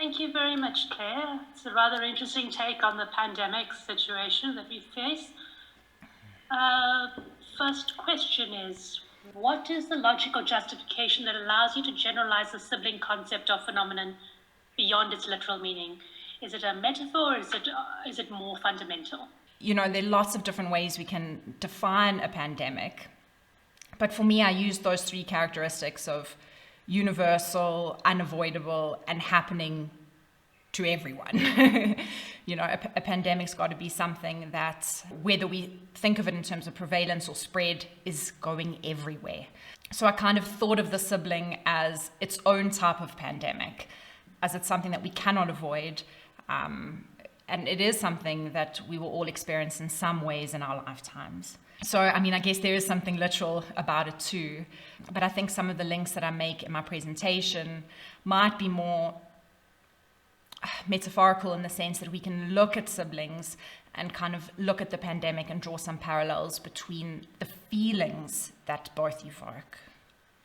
Thank you very much, Claire. It's a rather interesting take on the pandemic situation that we face. Uh, First question is, what is the logical justification that allows you to generalize the sibling concept or phenomenon beyond its literal meaning? Is it a metaphor or is it more fundamental? There are lots of different ways we can define a pandemic. But for me, I use those three characteristics of universal, unavoidable, and happening to everyone. A pandemic's got to be something that, whether we think of it in terms of prevalence or spread, is going everywhere. So I kind of thought of the sibling as its own type of pandemic, as it's something that we cannot avoid. And it is something that we will all experience in some ways in our lifetimes. So, I guess there is something literal about it too. But I think some of the links that I make in my presentation might be more metaphorical, in the sense that we can look at siblings and kind of look at the pandemic and draw some parallels between the feelings that both evoke.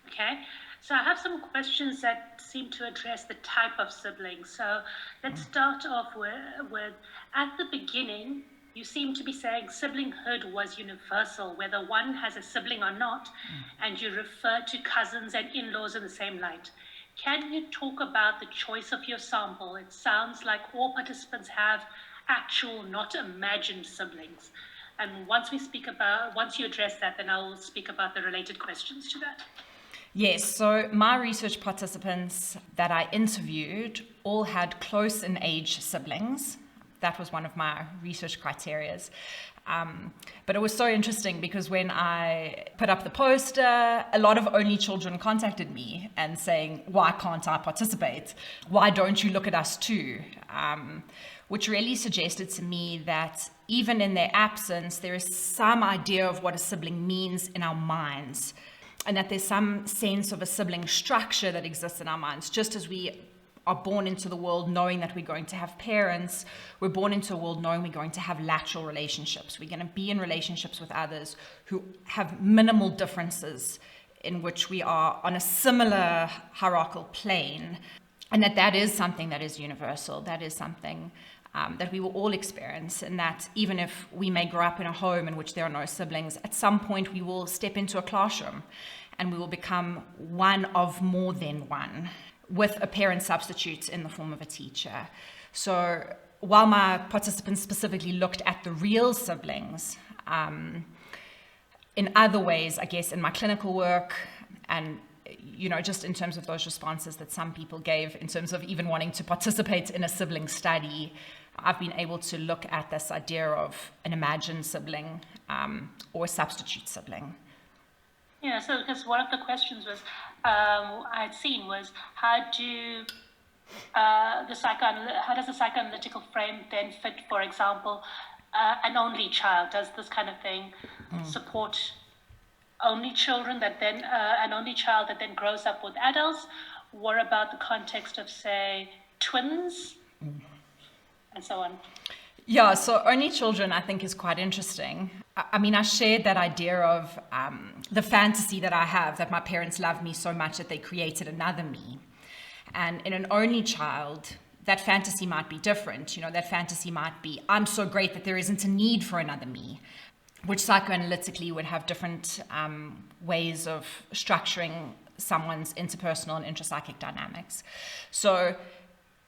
Okay, so I have some questions that seem to address the type of sibling. So let's start off with at the beginning, you seem to be saying siblinghood was universal, whether one has a sibling or not, and you refer to cousins and in-laws in the same light. Can you talk about the choice of your sample? It sounds like all participants have actual, not imagined siblings. And once you address that, then I'll speak about the related questions to that. Yes, so my research participants that I interviewed all had close in age siblings. That was one of my research criterias. But it was so interesting because when I put up the poster, a lot of only children contacted me and saying, why can't I participate? Why don't you look at us too? Which really suggested to me that even in their absence, there is some idea of what a sibling means in our minds, and that there's some sense of a sibling structure that exists in our minds. Just as we are born into the world knowing that we're going to have parents, we're born into a world knowing we're going to have lateral relationships. We're going to be in relationships with others who have minimal differences, in which we are on a similar hierarchical plane, and that is something that is universal. That is something that we will all experience, and that even if we may grow up in a home in which there are no siblings, at some point we will step into a classroom and we will become one of more than one, with a parent substitute in the form of a teacher. So while my participants specifically looked at the real siblings, in other ways, I guess, in my clinical work, and just in terms of those responses that some people gave in terms of even wanting to participate in a sibling study, I've been able to look at this idea of an imagined sibling or a substitute sibling. Yeah, so because one of the questions was I'd seen was how does the psychoanalytical frame then fit, for example, an only child? Does this kind of thing support only children an only child that then grows up with adults? What about the context of, say, twins and so on? Yeah, so only children, I think, is quite interesting. I shared that idea of the fantasy that I have, that my parents loved me so much that they created another me. And in an only child, that fantasy might be different. That fantasy might be, I'm so great that there isn't a need for another me, which psychoanalytically would have different ways of structuring someone's interpersonal and intrapsychic dynamics. So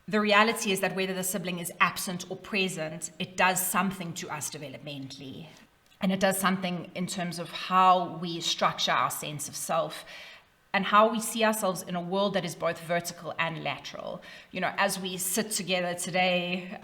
the reality is that whether the sibling is absent or present, it does something to us developmentally. And it does something in terms of how we structure our sense of self and how we see ourselves in a world that is both vertical and lateral. As we sit together today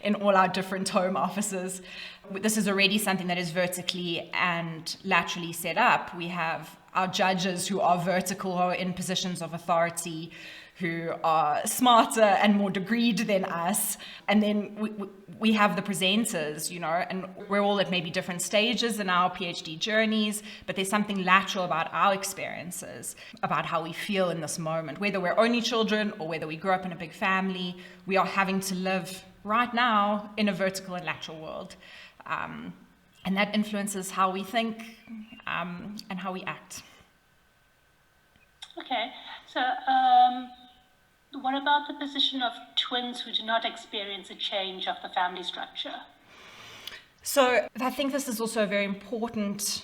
in all our different home offices, this is already something that is vertically and laterally set up. We have our judges who are vertical, who are in positions of authority, who are smarter and more degreed than us. And then we have the presenters, and we're all at maybe different stages in our PhD journeys, but there's something lateral about our experiences, about how we feel in this moment. Whether we're only children or whether we grew up in a big family, we are having to live right now in a vertical and lateral world. And that influences how we think and how we act. Okay, so What about the position of twins who do not experience a change of the family structure? So I think this is also a very important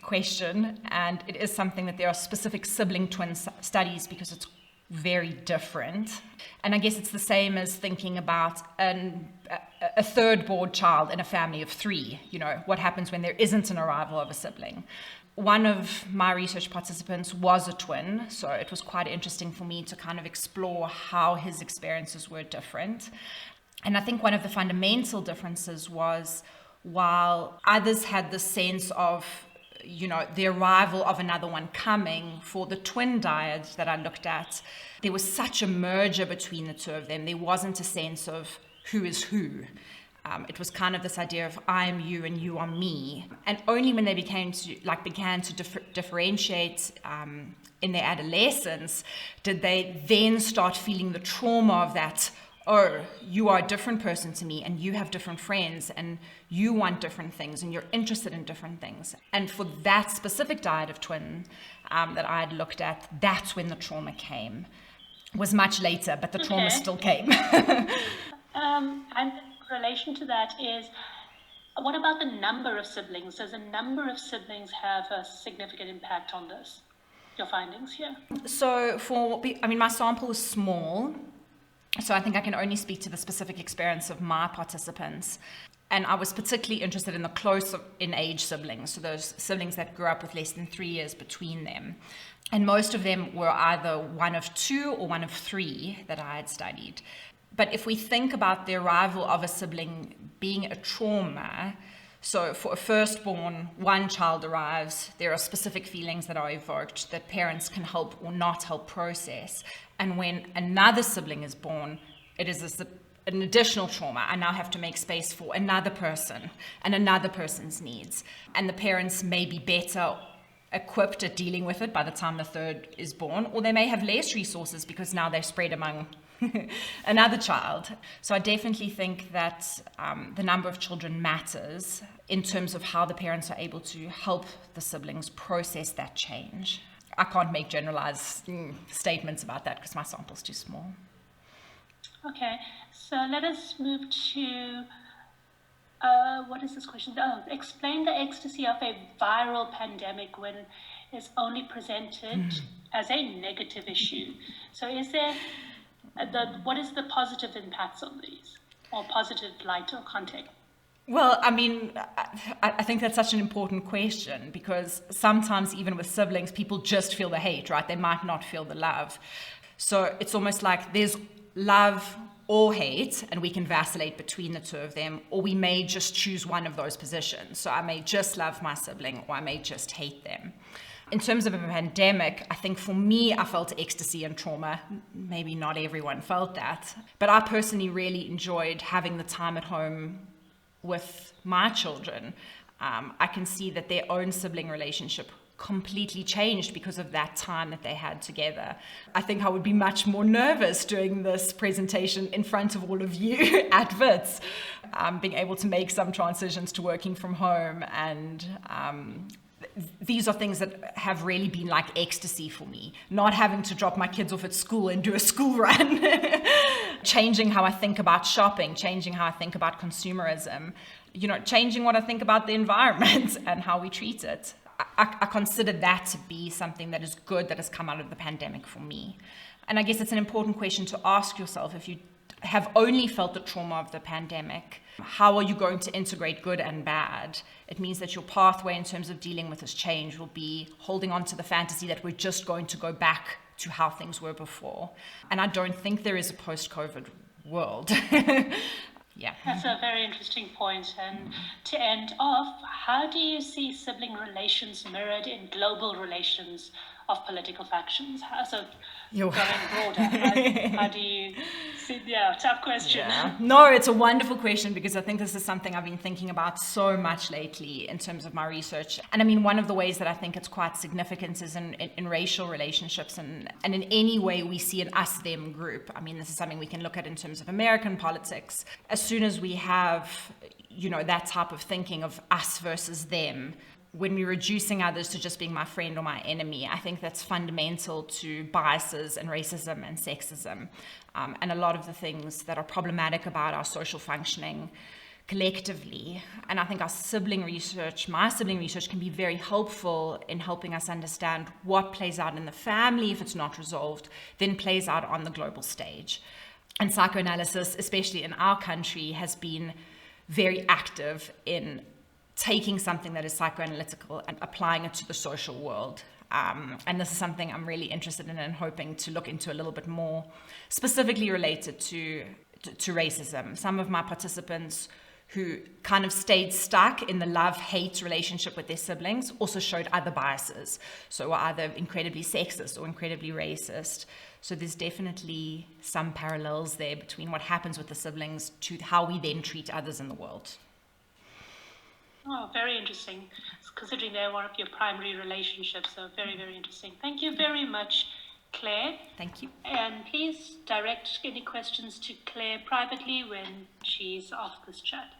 question, and it is something that there are specific sibling twin studies because it's very different. And I guess it's the same as thinking about a third-born child in a family of three. You know, what happens when there isn't an arrival of a sibling? One of my research participants was a twin, so it was quite interesting for me to kind of explore how his experiences were different. And I think one of the fundamental differences was, while others had the sense of, you know, the arrival of another one coming, for the twin dyad that I looked at, there was such a merger between the two of them. There wasn't a sense of who is who. It was kind of this idea of I am you and you are me. And only when they began to differentiate in their adolescence did they then start feeling the trauma of that. Oh, you are a different person to me, and you have different friends, and you want different things, and you're interested in different things. And for that specific dyad of twin that I had looked at, that's when the trauma came. It was much later, but the trauma still came. And in relation to that is, what about the number of siblings? Does a number of siblings have a significant impact on this? Your findings here? So my sample was small. So I think I can only speak to the specific experience of my participants. And I was particularly interested in the close in age siblings, so those siblings that grew up with less than 3 years between them. And most of them were either one of two or one of three that I had studied. But if we think about the arrival of a sibling being a trauma, so for a firstborn, one child arrives, there are specific feelings that are evoked that parents can help or not help process. And when another sibling is born, it is an additional trauma. I now have to make space for another person and another person's needs. And the parents may be better equipped at dealing with it by the time the third is born, or they may have less resources because now they're spread among another child. So I definitely think that the number of children matters in terms of how the parents are able to help the siblings process that change. I can't make generalized statements about that because my sample's too small. Okay, so let us move to, what is this question? Oh, explain the ecstasy of a viral pandemic when it's only presented as a negative issue. So is there, what is the positive impacts of these, or positive light or context? Well, I mean, I think that's such an important question because sometimes even with siblings, people just feel the hate, right? They might not feel the love. So it's almost like there's love or hate, and we can vacillate between the two of them, or we may just choose one of those positions. So I may just love my sibling, or I may just hate them. In terms of a pandemic, I think for me, I felt ecstasy and trauma. Maybe not everyone felt that, but I personally really enjoyed having the time at home with my children. I can see that their own sibling relationship completely changed because of that time that they had together. I think I would be much more nervous doing this presentation in front of all of you at WITS, being able to make some transitions to working from home. And these are things that have really been like ecstasy for me. Not having to drop my kids off at school and do a school run. Changing how I think about shopping, changing how I think about consumerism, changing what I think about the environment and how we treat it. I consider that to be something that is good that has come out of the pandemic for me. And I guess it's an important question to ask yourself. If you have only felt the trauma of the pandemic, how are you going to integrate good and bad? It means that your pathway in terms of dealing with this change will be holding on to the fantasy that we're just going to go back to how things were before. And I don't think there is a post-COVID world. Yeah. That's a very interesting point. And to end off, how do you see sibling relations mirrored in global relations of political factions? So going broader, how do you see? Yeah, tough question. Yeah. No, it's a wonderful question because I think this is something I've been thinking about so much lately in terms of my research. And I mean, one of the ways that I think it's quite significant is in racial relationships and in any way we see an us-them group. I mean, this is something we can look at in terms of American politics. As soon as we have, that type of thinking of us versus them, when we're reducing others to just being my friend or my enemy, I think that's fundamental to biases and racism and sexism. And a lot of the things that are problematic about our social functioning collectively. And I think our sibling research, my sibling research, can be very helpful in helping us understand what plays out in the family if it's not resolved, then plays out on the global stage. And psychoanalysis, especially in our country, has been very active in taking something that is psychoanalytical and applying it to the social world. And this is something I'm really interested in and hoping to look into a little bit more, specifically related to racism. Some of my participants who kind of stayed stuck in the love-hate relationship with their siblings also showed other biases. So were either incredibly sexist or incredibly racist. So there's definitely some parallels there between what happens with the siblings to how we then treat others in the world. Oh, very interesting, considering they're one of your primary relationships. So very, very interesting. Thank you very much, Claire. Thank you. And please direct any questions to Claire privately when she's off this chat.